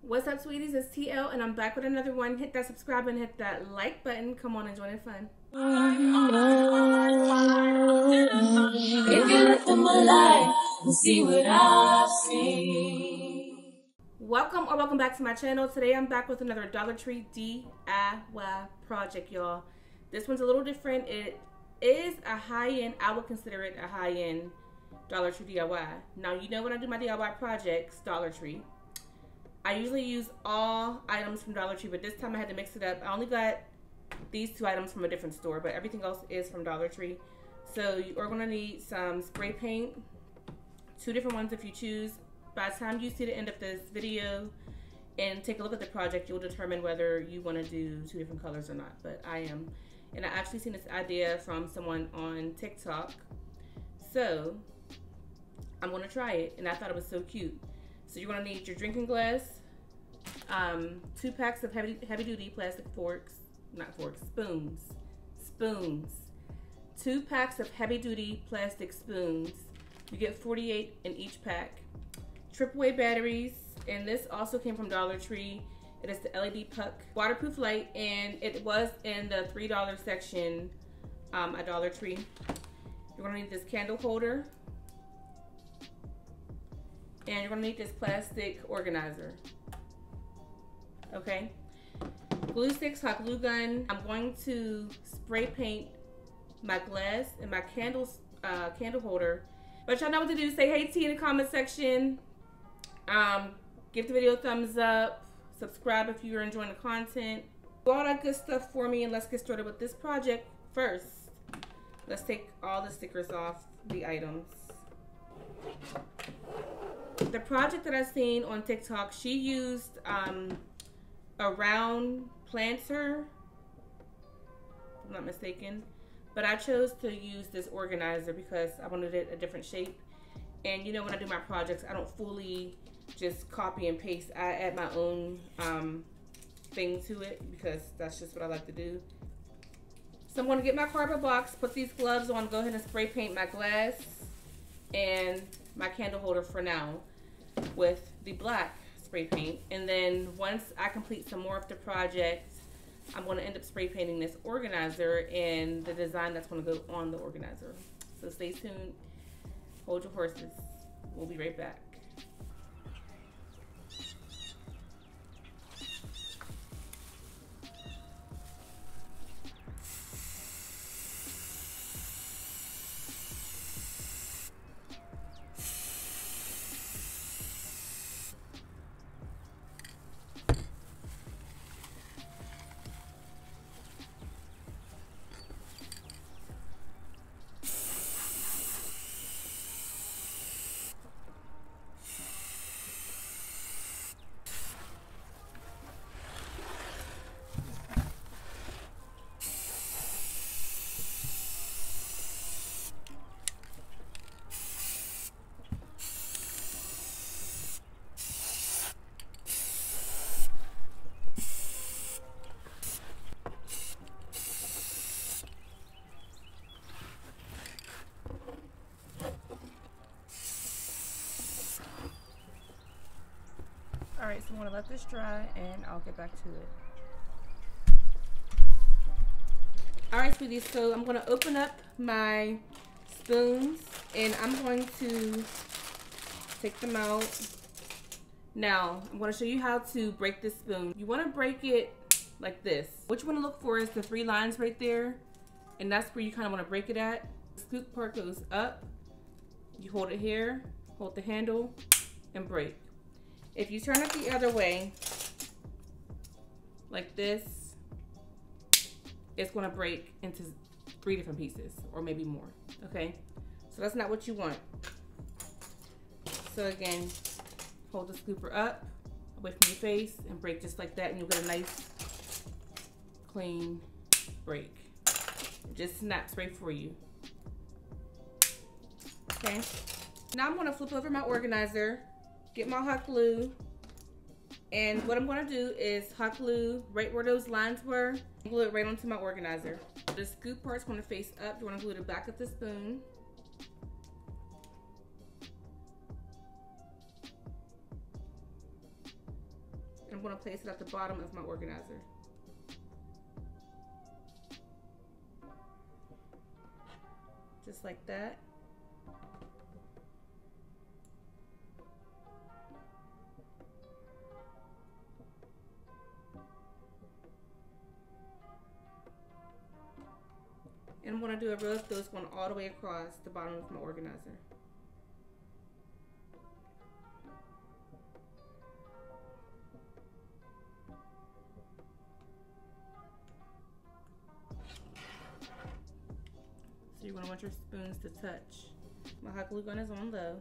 What's up, sweeties? It's TeeElle, and I'm back with another one. Hit that subscribe and hit that like button. Come on and join the fun. If you look at my life and see what I've seen. Welcome or welcome back to my channel. Today I'm back with another Dollar Tree DIY project, y'all. This one's a little different. It is a high-end, I would consider it a high-end Dollar Tree DIY. Now, you know when I do my DIY projects, Dollar Tree, I usually use all items from Dollar Tree, but this time I had to mix it up. I only got these two items from a different store, but everything else is from Dollar Tree. So you are gonna need some spray paint, two different ones if you choose. By the time you see the end of this video and take a look at the project, you'll determine whether you wanna do two different colors or not, but I am. And I actually seen this idea from someone on TikTok. So I'm gonna try it, and I thought it was so cute. So you're gonna need your drinking glass, 2 packs of heavy duty plastic spoons. 2 packs of heavy duty plastic spoons. You get 48 in each pack. AAA batteries, and this also came from Dollar Tree. It is the LED puck waterproof light, and it was in the $3 section at Dollar Tree. You're gonna need this candle holder, and you're gonna need this plastic organizer. Okay, glue sticks, hot glue gun. I'm going to spray paint my glass and my candle holder. But y'all know what to do. Say hey T in the comment section. Give the video a thumbs up. Subscribe if you're enjoying the content. Do all that good stuff for me, and let's get started with this project. First, let's take all the stickers off the items. The project that I seen on TikTok, she used a round planter, if I'm not mistaken, but I chose to use this organizer because I wanted it a different shape. And you know, when I do my projects, I don't fully just copy and paste. I add my own thing to it because that's just what I like to do. So I'm going to get my cardboard box, put these gloves on, go ahead and spray paint my glass and my candle holder for now with the black spray paint. And then once I complete some more of the project, I'm going to end up spray painting this organizer and the design that's going to go on the organizer. So stay tuned, hold your horses, we'll be right back. Alright, so I'm going to let this dry and I'll get back to it. Alright, sweeties, so I'm going to open up my spoons and I'm going to take them out. Now, I'm going to show you how to break this spoon. You want to break it like this. What you want to look for is the 3 lines right there, and that's where you kind of want to break it at. The scoop part goes up, you hold it here, hold the handle, and break. If you turn it the other way, like this, it's gonna break into 3 different pieces, or maybe more, okay? So that's not what you want. So again, hold the scooper up, away from your face, and break just like that, and you'll get a nice, clean break. It just snaps right for you, okay? Now I'm gonna flip over my organizer, get my hot glue, and what I'm going to do is hot glue right where those lines were, glue it right onto my organizer. The scoop part's going to face up. You want to glue the back of the spoon. going to place it at the bottom of my organizer. Just like that. And I'm going to do a row of those going all the way across the bottom of my organizer. So you're going to want your spoons to touch. My hot glue gun is on low.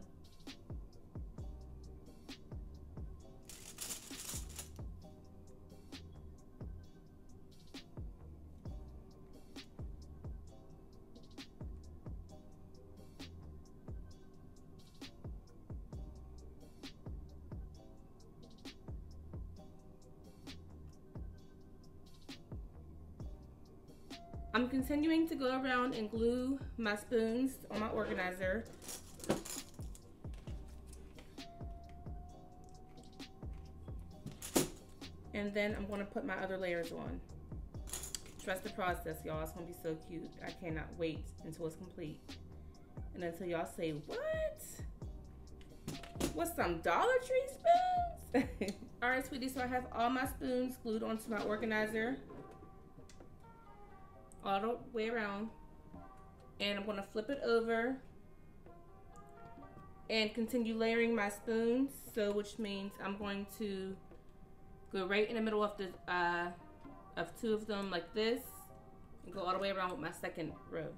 I'm continuing to go around and glue my spoons on my organizer. And then I'm going to put my other layers on. Trust the process, y'all. It's going to be so cute. I cannot wait until it's complete. And until y'all say, what? What's some Dollar Tree spoons? All right, sweetie, so I have all my spoons glued onto my organizer. All the way around, and I'm going to flip it over and continue layering my spoons. So which means I'm going to go right in the middle of the of two of them like this and go all the way around with my second row.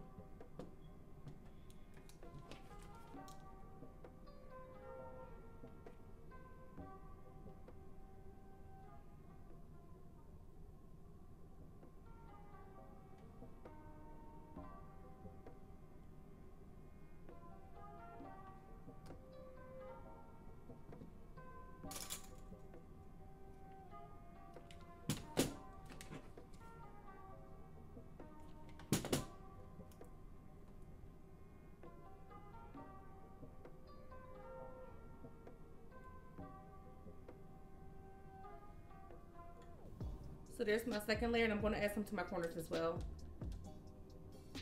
So there's my second layer, and I'm going to add some to my corners as well.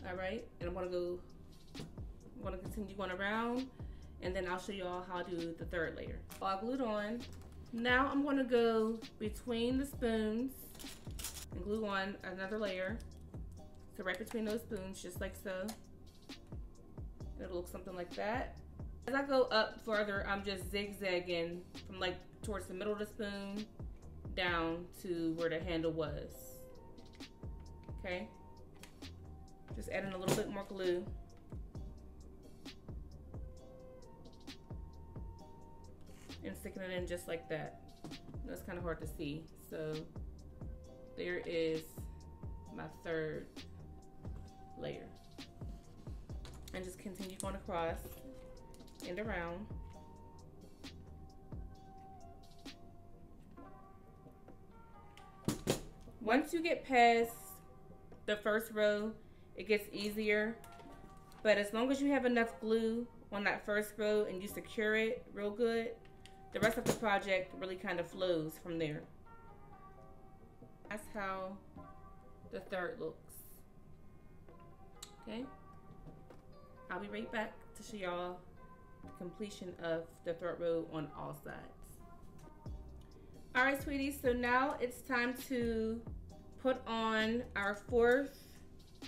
All right, and I'm going to continue going around, and then I'll show you all how to do the third layer. All glued on. Now I'm going to go between the spoons and glue on another layer. So right between those spoons, just like so. It'll look something like that. As I go up further, I'm just zigzagging from like towards the middle of the spoon down to where the handle was. Okay, just adding a little bit more glue. And sticking it in just like that. That's kind of hard to see. So there is my third layer. And just continue going across and around. Once you get past the first row, it gets easier. But as long as you have enough glue on that first row and you secure it real good, the rest of the project really kind of flows from there. That's how the third looks. Okay, I'll be right back to show y'all the completion of the third row on all sides. All right, sweeties, so now it's time to put on our fourth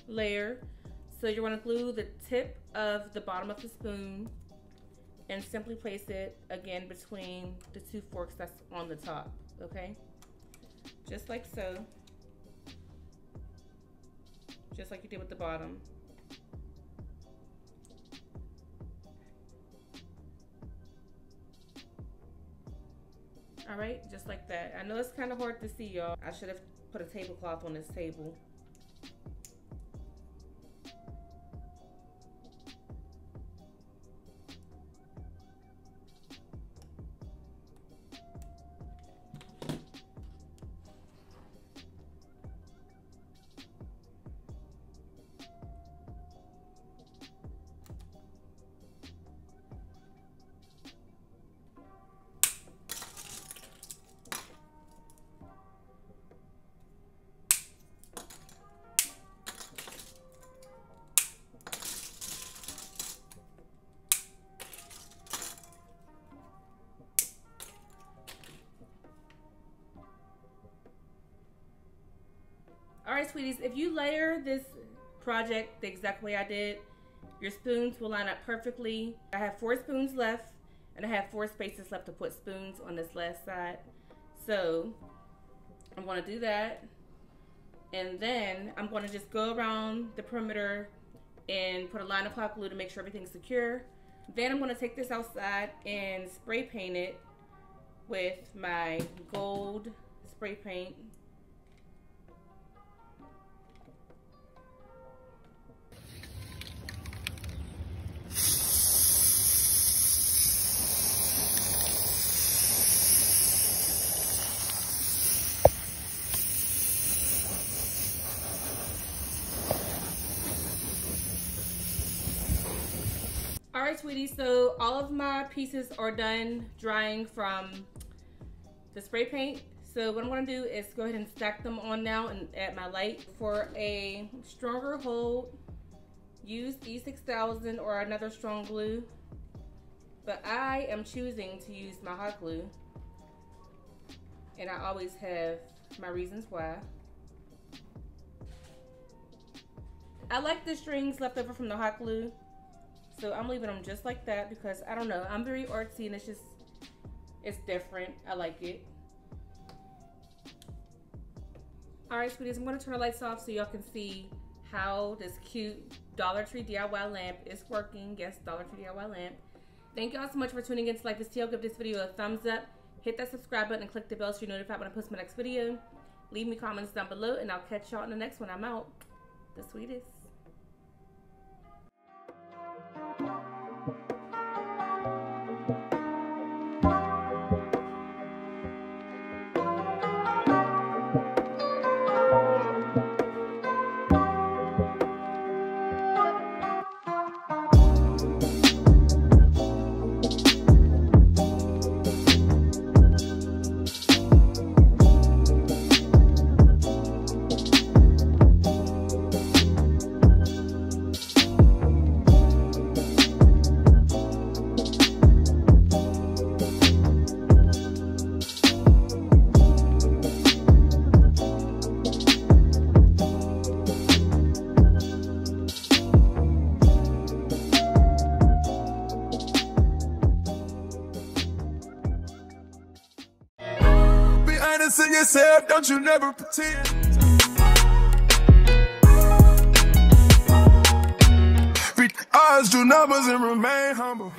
layer. So you're going to glue the tip of the bottom of the spoon and simply place it again between the two forks that's on the top, okay? Just like so. Just like you did with the bottom. All right, just like that. I know it's kind of hard to see, y'all. I should have put a tablecloth on this table. Alright, sweeties, if you layer this project the exact way I did, your spoons will line up perfectly. I have 4 spoons left, and I have 4 spaces left to put spoons on this last side. So I'm going to do that, and then I'm going to just go around the perimeter and put a line of hot glue to make sure everything's secure. Then I'm going to take this outside and spray paint it with my gold spray paint. Alright, sweeties, so all of my pieces are done drying from the spray paint. So what I'm going to do is go ahead and stack them on now and add my light. For a stronger hold, use E6000 or another strong glue. But I am choosing to use my hot glue. And I always have my reasons why. I like the strings left over from the hot glue. So I'm leaving them just like that because I don't know, I'm very artsy and it's different. I like it. Alright, sweeties, I'm going to turn the lights off so y'all can see how this cute Dollar Tree DIY lamp is working. Yes, Dollar Tree DIY lamp. Thank y'all so much for tuning in to Lifeasteeelle. Give this video a thumbs up. Hit that subscribe button and click the bell so you're notified when I post my next video. Leave me comments down below and I'll catch y'all in the next one. I'm out. The sweetest. To yourself, don't you never pretend. Beat the odds, do numbers, and remain humble.